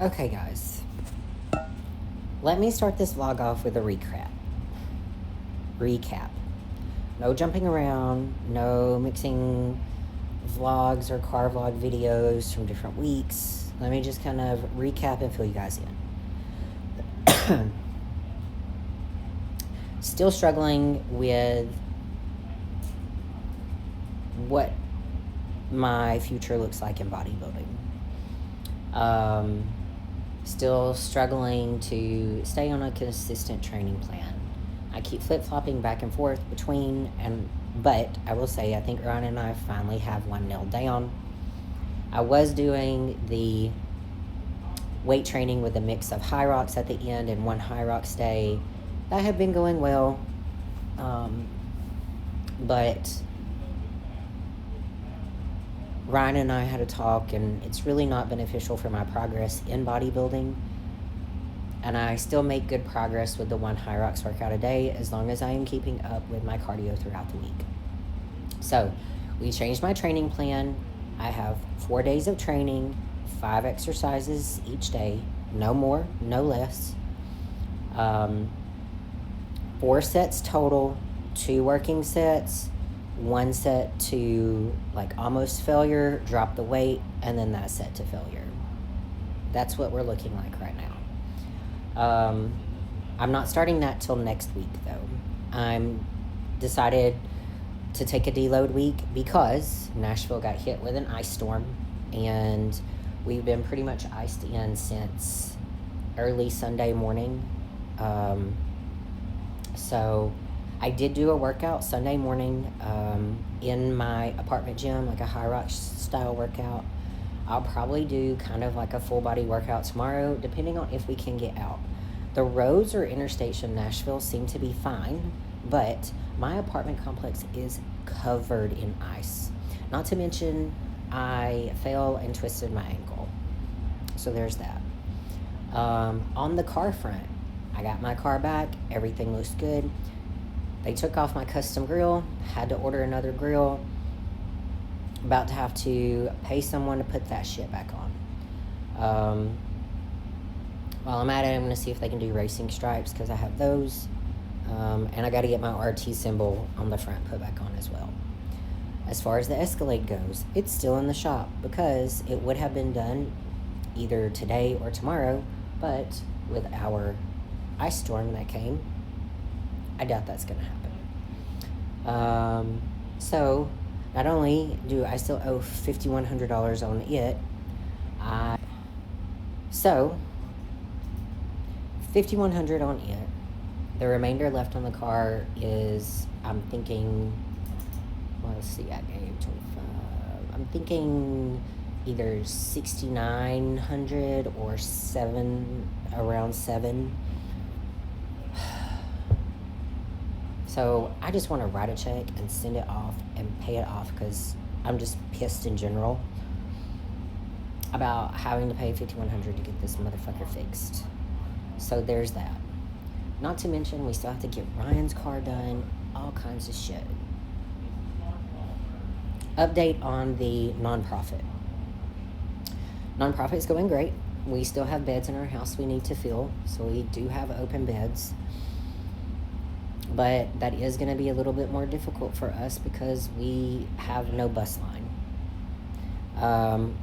Okay, guys. Let me start this vlog off with a recap. No jumping around, no mixing vlogs or car vlog videos from different weeks. Let me just kind of recap and fill you guys in. Still struggling with what my future looks like in bodybuilding. Still struggling to stay on a consistent training plan. I keep flip-flopping back and forth between, but I will say I think Ryan and I finally have one nailed down. I was doing the weight training with a mix of high rocks at the end and one high rocks day. That had been going well, but Ryan and I had a talk, and it's really not beneficial for my progress in bodybuilding. And I still make good progress with the one high rocks workout a day as long as I am keeping up with my cardio throughout the week. So we changed my training plan. I have 4 days of training, 5 exercises each day, no more, no less. 4 sets total, 2 working sets, 1 set to like almost failure, drop the weight, and then that set to failure. That's what we're looking like right now. I'm not starting that till next week though. I'm decided to take a deload week because Nashville got hit with an ice storm, and we've been pretty much iced in since early Sunday morning. So I did do a workout Sunday morning in my apartment gym, like a high rock style workout. I'll probably do kind of like a full body workout tomorrow, depending on if we can get out. The roads or interstate in Nashville seem to be fine, but my apartment complex is covered in ice. Not to mention, I fell and twisted my ankle. So there's that. On the car front, I got my car back. Everything looks good. They took off my custom grill. Had to order another grill. About to have to pay someone to put that shit back on. While I'm at it, I'm going to see if they can do racing stripes because I have those. And I got to get my RT symbol on the front put back on as well. As far as the Escalade goes, it's still in the shop because it would have been done either today or tomorrow, but with our ice storm that came, I doubt that's going to happen. So not only do I still owe $5,100 on it, $5,100 on it. The remainder left on the car is, I'm thinking, well, let's see, I gave 25. I'm thinking either 6,900 or around 7. So I just want to write a check and send it off and pay it off because I'm just pissed in general about having to pay $5,100 to get this motherfucker fixed. So there's that. Not to mention, we still have to get Ryan's car done, all kinds of shit. Update on the nonprofit. Nonprofit's going great. We still have beds in our house we need to fill, so we do have open beds. But that is going to be a little bit more difficult for us because we have no bus line.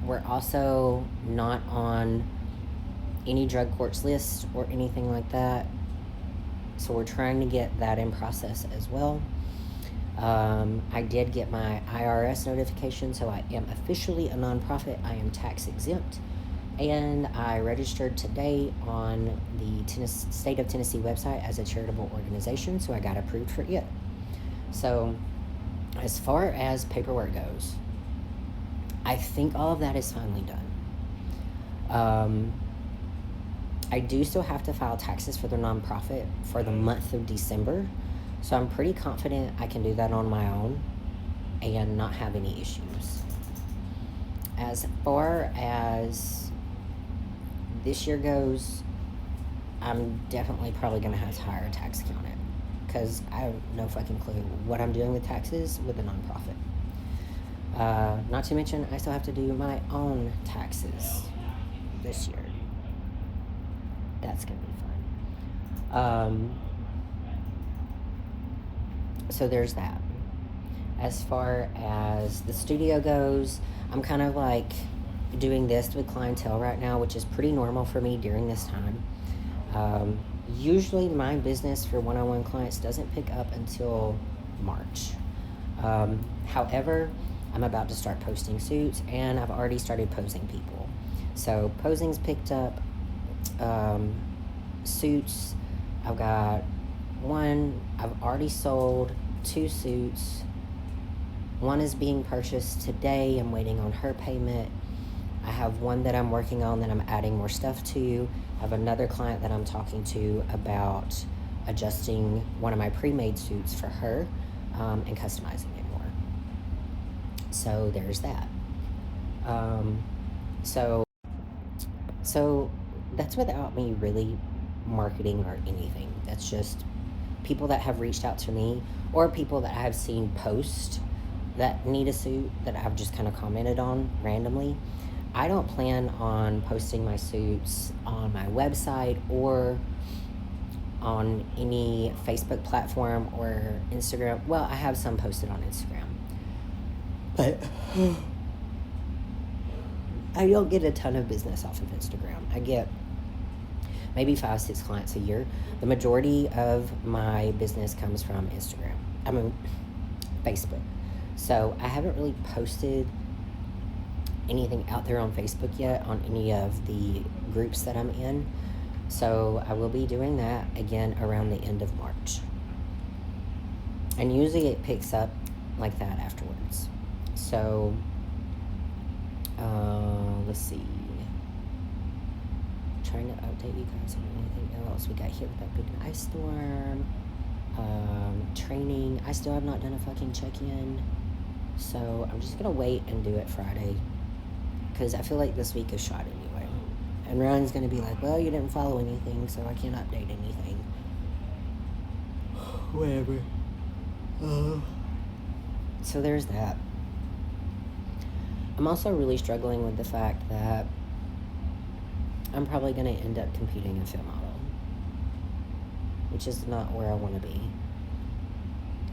We're also not on any drug courts list or anything like that. So we're trying to get that in process as well. I did get my IRS notification, so I am officially a nonprofit. I am tax exempt. And I registered today on the State of Tennessee website as a charitable organization, so I got approved for it. So as far as paperwork goes, I think all of that is finally done. I do still have to file taxes for the nonprofit for the month of December, so I'm pretty confident I can do that on my own and not have any issues. As far as this year goes, I'm definitely probably going to have to hire a tax accountant because I have no fucking clue what I'm doing with taxes with a nonprofit. Not to mention, I still have to do my own taxes this year. that's gonna be fun. So there's that. As far as the studio goes, I'm kind of like doing this with clientele right now, which is pretty normal for me during this time. Usually my business for one-on-one clients doesn't pick up until March. However, I'm about to start posting suits, and I've already started posing people. So posing's picked up. Suits, I've got one, I've already sold 2 suits. One is being purchased today. I'm waiting on her payment. I have one that I'm working on that I'm adding more stuff to. I have another client that I'm talking to about adjusting one of my pre-made suits for her, and customizing it more. So there's that. So that's without me really marketing or anything. That's just people that have reached out to me, or people that I have seen post that need a suit that I've just kind of commented on randomly. I don't plan on posting my suits on my website or on any Facebook platform or Instagram. Well, I have some posted on Instagram, but I don't get a ton of business off of Instagram. I get maybe 5-6 clients a year. The majority of my business comes from Instagram. I mean, Facebook. So I haven't really posted anything out there on Facebook yet on any of the groups that I'm in. So I will be doing that again around the end of March. And usually it picks up like that afterwards. So, let's see. Trying to update you guys on anything else. We got hit with that big ice storm. Training. I still have not done a fucking check-in. So I'm just going to wait and do it Friday. Because I feel like this week is shot anyway. And Ryan's going to be like, well, you didn't follow anything, so I can't update anything. Whatever. So there's that. I'm also really struggling with the fact that I'm probably going to end up competing in Fit Model, which is not where I want to be.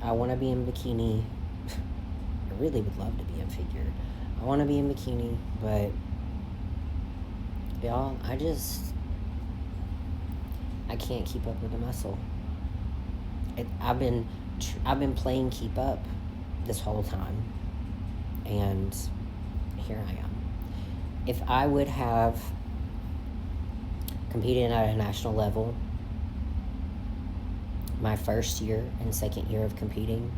I want to be in bikini. I really would love to be in figure. I want to be in bikini, but y'all, I can't keep up with the muscle. I've been playing keep up this whole time, and here I am. If I would have competed at a national level my first year and second year of competing,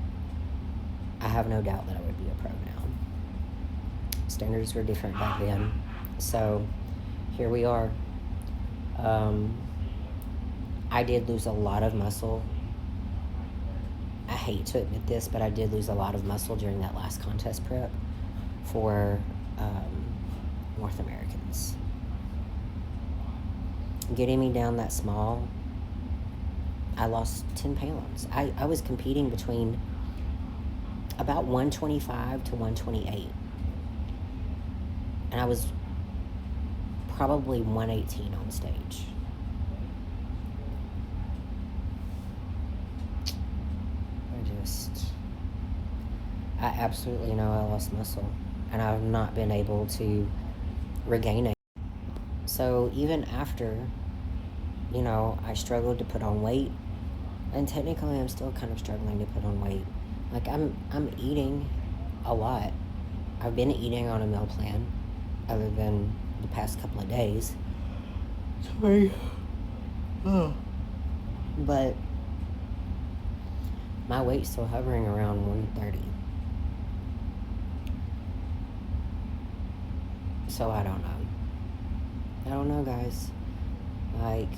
I have no doubt that I would be a pro now. Standards were different back then, so here we are. I did lose a lot of muscle. I hate to admit this, but I did lose a lot of muscle during that last contest prep for North Americans. Getting me down that small, I lost 10 pounds. I was competing between about 125 to 128. And I was probably 118 on stage. I absolutely know I lost muscle, and I've not been able to regain it. So even after, I struggled to put on weight, and technically I'm still kind of struggling to put on weight. Like I'm eating a lot. I've been eating on a meal plan other than the past couple of days. Sorry. But my weight's still hovering around 130. So I don't know, guys. Like,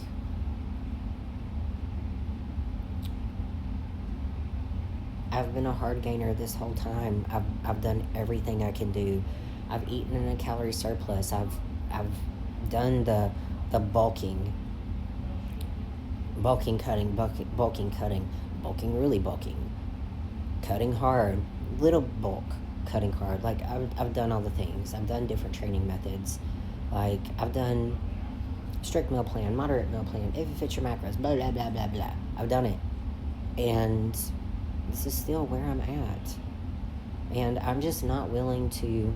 I've been a hard gainer this whole time. I've done everything I can do. I've eaten in a calorie surplus. I've done the bulking cutting, really bulking, cutting hard, little bulk, cutting hard. Like I've done all the things. I've done different training methods. Like I've done strict meal plan, moderate meal plan, if it fits your macros, blah, blah, blah, blah, blah. I've done it. And this is still where I'm at. And I'm just not willing to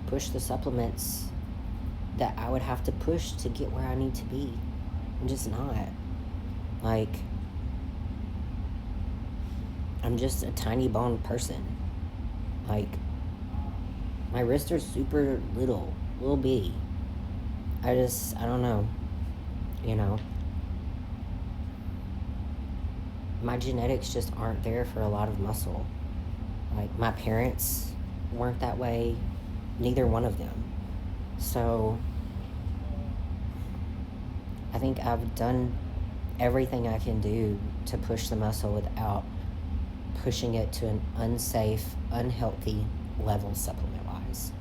push the supplements that I would have to push to get where I need to be. I'm just not. Like, I'm just a tiny boned person. Like, my wrists are super little bitty. I don't know. You know? My genetics just aren't there for a lot of muscle. Like, my parents weren't that way. Neither one of them. So, I think I've done everything I can do to push the muscle without pushing it to an unsafe, unhealthy level supplement-wise.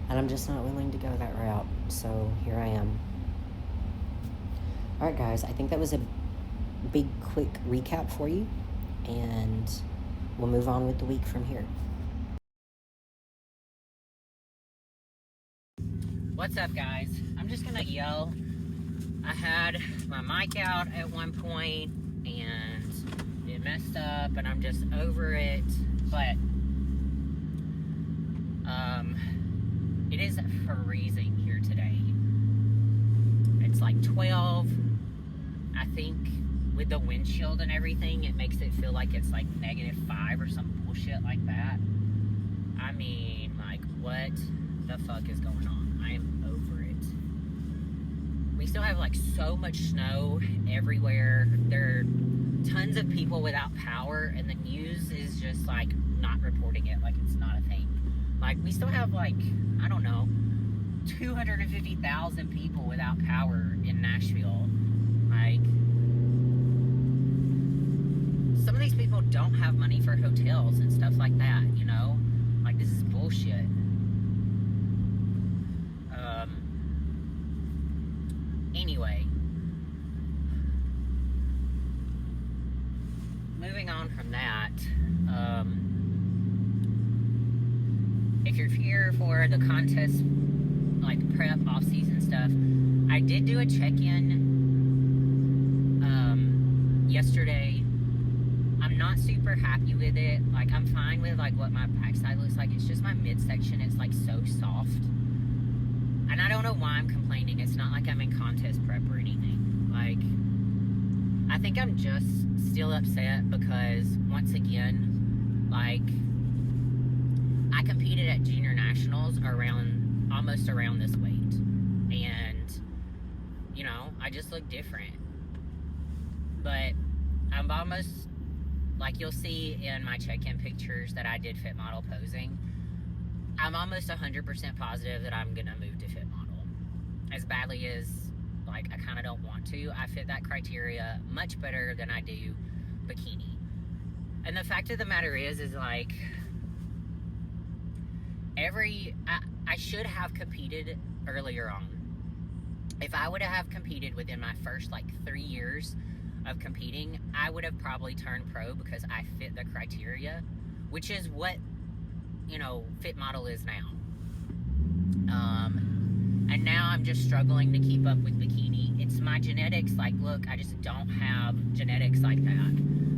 And I'm just not willing to go that route. So, here I am. Alright, guys, I think that was a big, quick recap for you. And we'll move on with the week from here. What's up, guys? I'm just gonna yell. I had my mic out at one point and it messed up and I'm just over it, but it is freezing here today. It's like 12. I think with the windshield and everything, it makes it feel like it's like -5 or some bullshit like that. I mean, like, what the fuck is going on? I am over it. We still have like so much snow everywhere. There are tons of people without power, and the news is just like not reporting it like it's not a thing. Like, we still have like, I don't know, 250,000 people without power in Nashville. Like, some of these people don't have money for hotels and stuff like that, you know? Like, this is bullshit. Anyway, moving on from that, if you're here for the contest, like prep, off-season stuff, I did do a check-in yesterday. I'm not super happy with it. Like, I'm fine with like what my backside looks like. It's just my midsection, it's like so soft. And I don't know why I'm complaining. It's not like I'm in contest prep or anything. Like, I think I'm just still upset because, once again, like, I competed at junior nationals almost around this weight. And, you know, I just look different. But I'm almost, like, you'll see in my check-in pictures that I did fit model posing. I'm almost 100% positive that I'm gonna move to fit model. As badly as, like, I kind of don't want to, I fit that criteria much better than I do bikini. And the fact of the matter is like, I should have competed earlier on. If I would have competed within my first, like, 3 years of competing, I would have probably turned pro because I fit the criteria, which is what, you know, fit model is now. And now I'm just struggling to keep up with bikini. It's my genetics. Like, look, I just don't have genetics like that.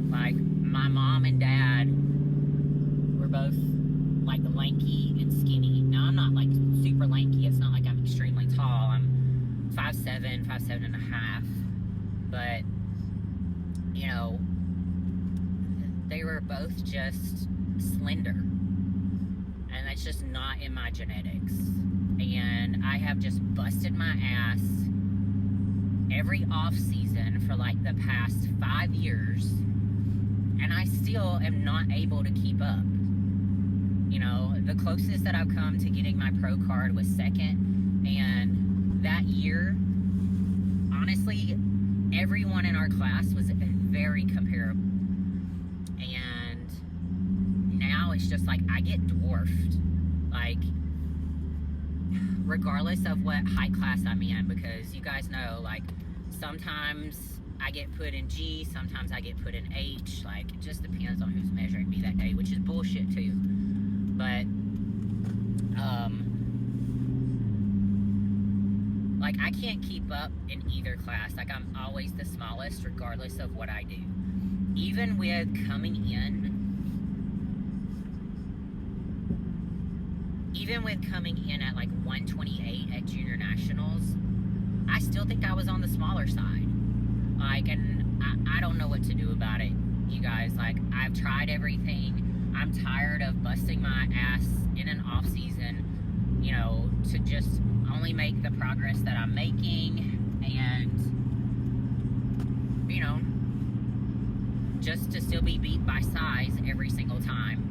Like, my mom and dad were both like lanky and skinny. Now, I'm not like super lanky. It's not like I'm extremely tall. I'm 5'7", 5'7.5". But, you know, they were both just slender. And that's just not in my genetics. And I have just busted my ass every off season for like the past 5 years, and I still am not able to keep up. You know, the closest that I've come to getting my pro card was second, and that year, honestly, everyone in our class was very comparable. And now it's just like I get dwarfed. Like, regardless of what height class I'm in, because you guys know, like, sometimes I get put in G, sometimes I get put in H. Like, it just depends on who's measuring me that day, which is bullshit too. But Like, I can't keep up in either class. Like, I'm always the smallest regardless of what I do. Even with coming in at like 128 at junior nationals, I still think I was on the smaller side. Like, and I don't know what to do about it, you guys. Like, I've tried everything. I'm tired of busting my ass in an off season, you know, to just only make the progress that I'm making, and, you know, just to still be beat by size every single time,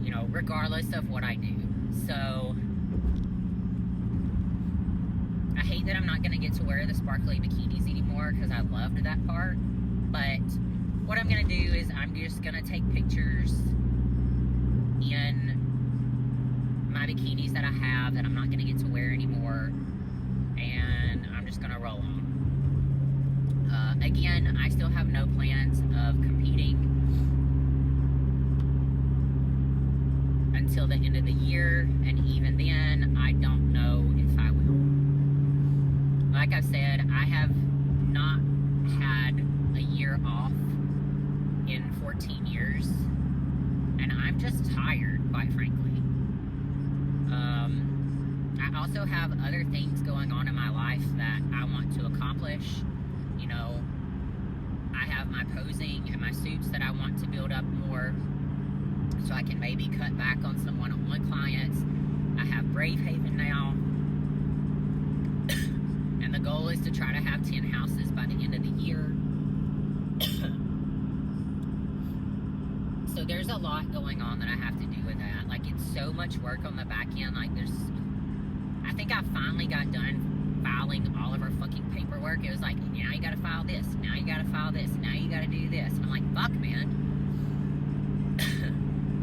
you know, regardless of what I do. So I hate that I'm not going to get to wear the sparkly bikinis anymore, because I loved that part. But what I'm going to do is I'm just going to take pictures in my bikinis that I have that I'm not going to get to wear anymore, and I'm just going to roll on. Again, I still have no plans of competing until the end of the year, and even then, I don't know if I will. Like I said, I have not had a year off in 14 years, and I'm just tired, quite frankly. I also have other things going on in my life that I want to accomplish. You know, I have my posing and my suits that I want to build up more, so I can maybe cut back on some one-on-one clients. I have Brave Haven now, and the goal is to try to have 10 houses by the end of the year. So there's a lot going on that I have to do with that. Like, it's so much work on the back end. Like, I think I finally got done filing all of our fucking paperwork. It was like, now you gotta file this, now you gotta file this, now you gotta do this. And I'm like, fuck, man.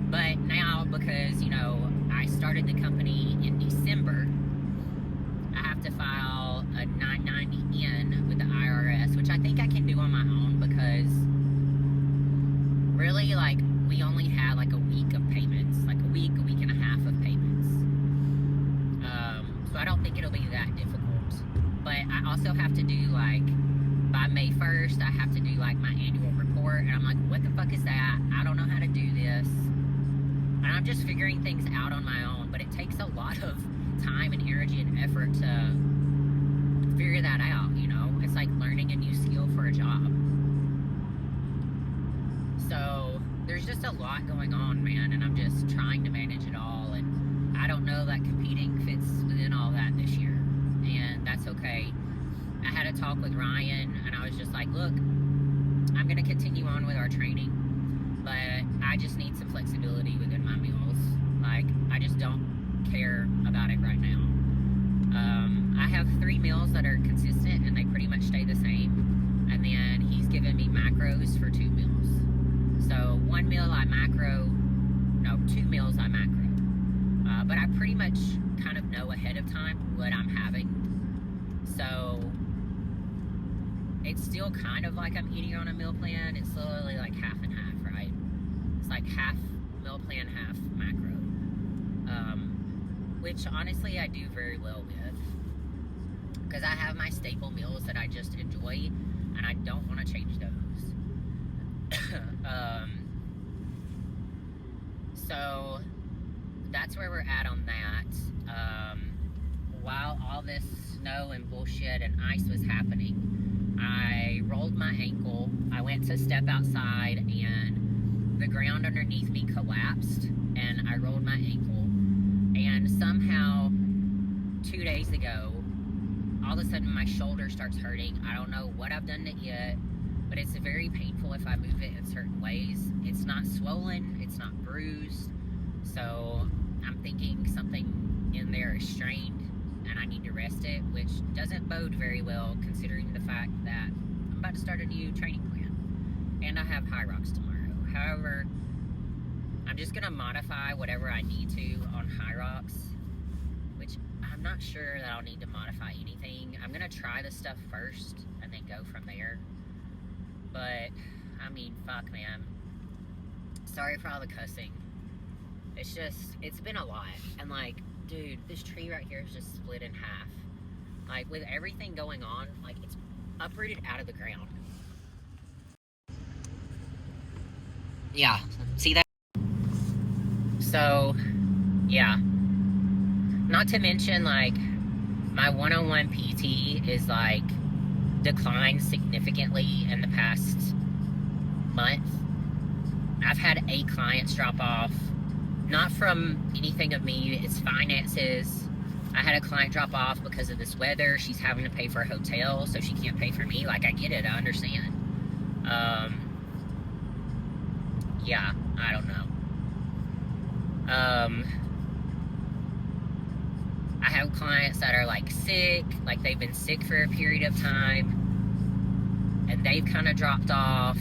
But now, because, you know, I started the company in December, I have to file a 990N with the IRS, which I think I can do on my own, because really, like, we only had like a week of payments, like a week and a half of payments. So I don't think it'll be that difficult. But I also have to do, like, by May 1st, I have to do like my annual report, and I'm like, what the fuck is that? I don't know how to do this. And I'm just figuring things out on my own, but it takes a lot of time and energy and effort to figure that out, you know? It's like learning a new skill for a job. So there's just a lot going on, man, and I'm just trying to manage it all, and I don't know that competing fits within all that this year, and that's okay. I had a talk with Ryan, and I was just like, look, I'm going to continue on with our training, but I just need some flexibility within my meals. Like, I just don't care about it right now. I have 3 meals that are consistent, and they pretty much stay the same, and then he's given me macros for 2 meals. So 1 meal I macro, no, 2 meals I macro. But I pretty much kind of know ahead of time what I'm having. So it's still kind of like I'm eating on a meal plan. It's literally like half and half, right? It's like half meal plan, half macro. Which honestly I do very well with, because I have my staple meals that I just enjoy, and I don't want to change those. So that's where we're at on that. While all this snow and bullshit and ice was happening, I rolled my ankle. I went to step outside, and the ground underneath me collapsed, and I rolled my ankle. And somehow, 2 days ago, all of a sudden my shoulder starts hurting. I don't know what I've done to it, but it's very painful if I move it in certain ways. It's not swollen, it's not bruised, so I'm thinking something in there is strained and I need to rest it, which doesn't bode very well considering the fact that I'm about to start a new training plan, and I have High Rocks tomorrow. However, I'm just going to modify whatever I need to on High Rocks, which I'm not sure that I'll need to modify anything. I'm going to try the stuff first and then go from there. But, I mean, fuck, man. Sorry for all the cussing. It's just, it's been a lot. And, like, dude, this tree right here is just split in half. Like, with everything going on, like, it's uprooted out of the ground. Yeah, see that? So, yeah. Not to mention, like, my one-on-one PT is, like, declined significantly in the past month. I've had 8 clients drop off. Not from anything of me, it's finances. I had a client drop off because of this weather. She's having to pay for a hotel, so she can't pay for me. Like, I get it, I understand. Yeah, I don't know. I have clients that are, like, sick, like, they've been sick for a period of time, and they've kind of dropped off.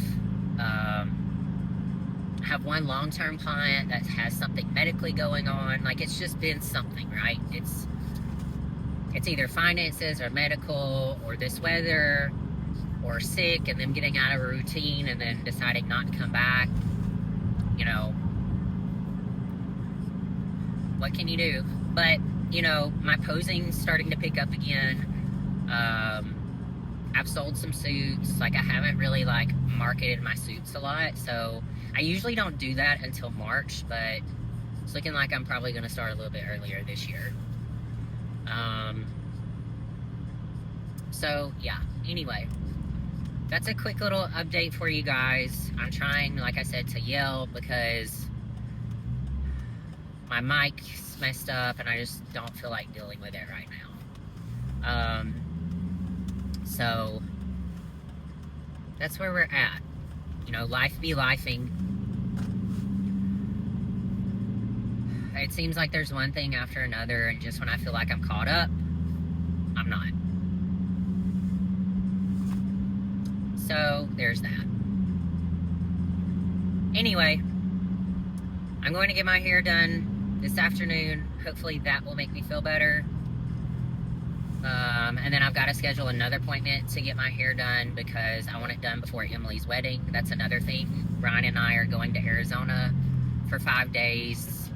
I have one long-term client that has something medically going on. Like, it's just been something, right? It's either finances or medical or this weather or sick and them getting out of a routine and then deciding not to come back. You know, what can you do? But, you know, my posing's starting to pick up again. I've sold some suits. Like, I haven't really, like, marketed my suits a lot, so I usually don't do that until March, but it's looking like I'm probably going to start a little bit earlier this year. So, yeah. Anyway, that's a quick little update for you guys. I'm trying, like I said, to yell because my mic's messed up and I just don't feel like dealing with it right now. So, that's where we're at. You know, life be lifing. It seems like there's one thing after another, and just when I feel like I'm caught up, I'm not. So, there's that. Anyway, I'm going to get my hair done this afternoon. Hopefully that will make me feel better. And then I've got to schedule another appointment to get my hair done because I want it done before Emily's wedding. That's another thing. Brian and I are going to Arizona for 5 days,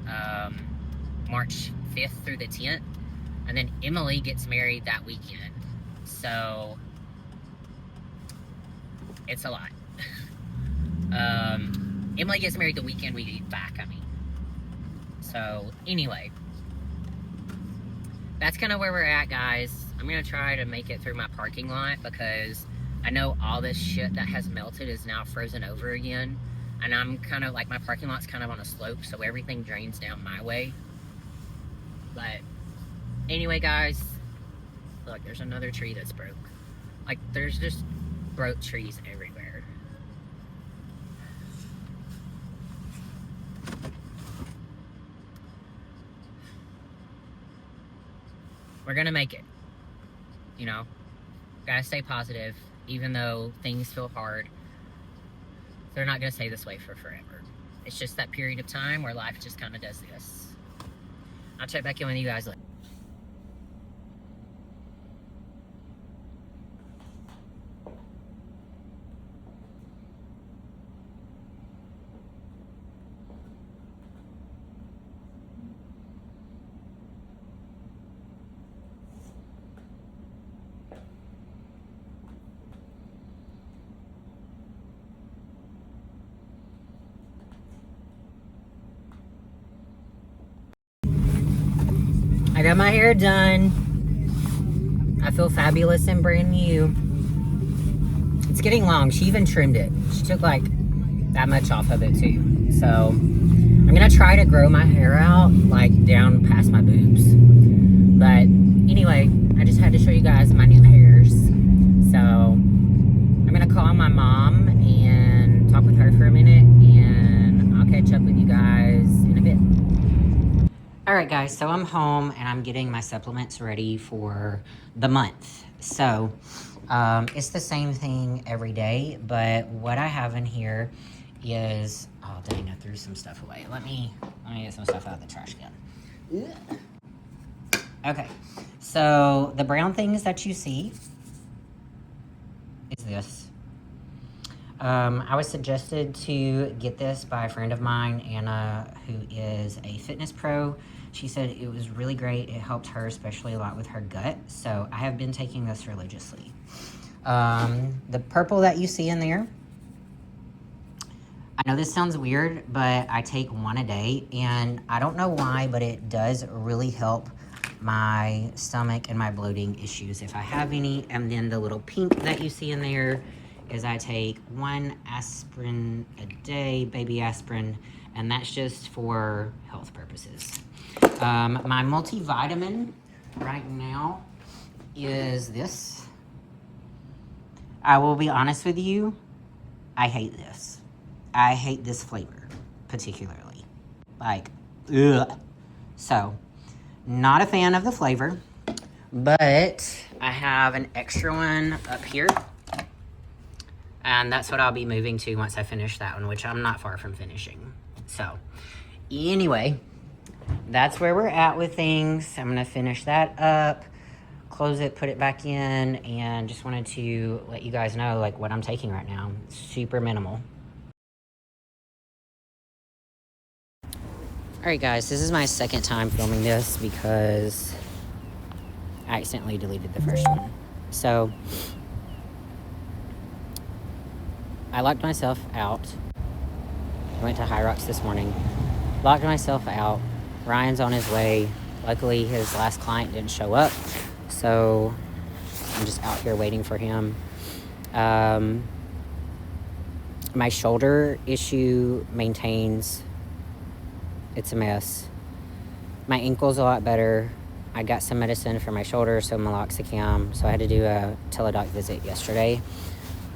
March 5th through the 10th. And then Emily gets married that weekend. So, it's a lot. Emily gets married the weekend we get back, I mean. So, anyway. That's kind of where we're at, guys. I'm going to try to make it through my parking lot because I know all this shit that has melted is now frozen over again. And I'm kind of, like, my parking lot's kind of on a slope, so everything drains down my way. But, anyway, guys, look, there's another tree that's broke. Like, there's just broke trees everywhere. We're gonna make it. You know, gotta stay positive, even though things feel hard. They're not gonna stay this way for forever. It's just that period of time where life just kind of does this. I'll check back in with you guys later. I got my hair done. I feel fabulous and brand new. It's getting long. She even trimmed it. She took like that much off of it too. So I'm gonna try to grow my hair out like down past my boobs. But anyway, I just had to show you guys my new hairs. So I'm gonna call my mom and talk with her for a minute, and I'll catch up with you guys in a bit. Alright guys, so I'm home and I'm getting my supplements ready for the month. So, it's the same thing every day, but what I have in here is, oh dang, I threw some stuff away. Let me get some stuff out of the trash can. Ugh. Okay, so the brown things that you see is this. I was suggested to get this by a friend of mine, Anna, who is a fitness pro. She said it was really great. It helped her, especially a lot with her gut. So I have been taking this religiously. The purple that you see in there, I know this sounds weird, but I take one a day, and I don't know why, but it does really help my stomach and my bloating issues if I have any. And then the little pink that you see in there is I take 1 aspirin a day, baby aspirin, and that's just for health purposes. My multivitamin right now is this. I will be honest with you, I hate this. I hate this flavor, particularly. Like, ugh. So, not a fan of the flavor, but I have an extra one up here. And that's what I'll be moving to once I finish that one, which I'm not far from finishing. So, anyway, that's where we're at with things. I'm going to finish that up, close it, put it back in, and just wanted to let you guys know, like, what I'm taking right now. Super minimal. Alright guys, this is my second time filming this because I accidentally deleted the first one. So, I locked myself out. I went to High Rocks this morning. Locked myself out. Ryan's on his way. Luckily, his last client didn't show up. So, I'm just out here waiting for him. My shoulder issue maintains. It's a mess. My ankle's a lot better. I got some medicine for my shoulder, so meloxicam. So I had to do a teledoc visit yesterday.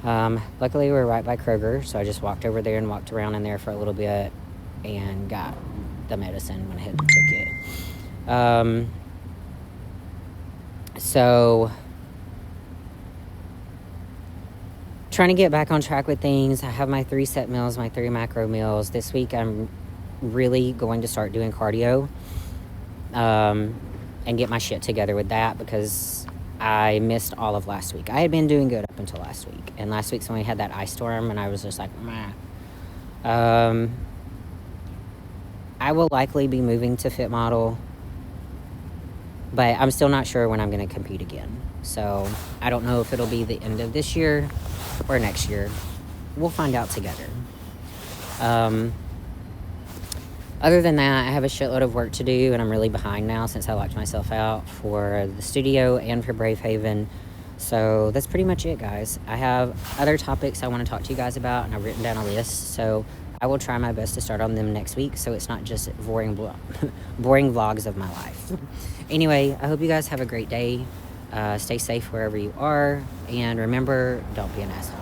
Luckily, we were right by Kroger, so I just walked over there and walked around in there for a little bit and got the medicine, went ahead and took it. So, trying to get back on track with things. I have my 3 set meals, my 3 macro meals. This week, I'm really going to start doing cardio and get my shit together with that because I missed all of last week. I had been doing good up until last week, and last week's when we had that ice storm, and I was just like, meh. I will likely be moving to Fit Model, but I'm still not sure when I'm going to compete again. So I don't know if it'll be the end of this year or next year. We'll find out together. Other than that, I have a shitload of work to do, and I'm really behind now since I locked myself out for the studio and for Brave Haven. So that's pretty much it, guys. I have other topics I want to talk to you guys about, and I've written down a list. So I will try my best to start on them next week, so it's not just boring vlogs of my life. Anyway, I hope you guys have a great day. Stay safe wherever you are, and remember, don't be an asshole.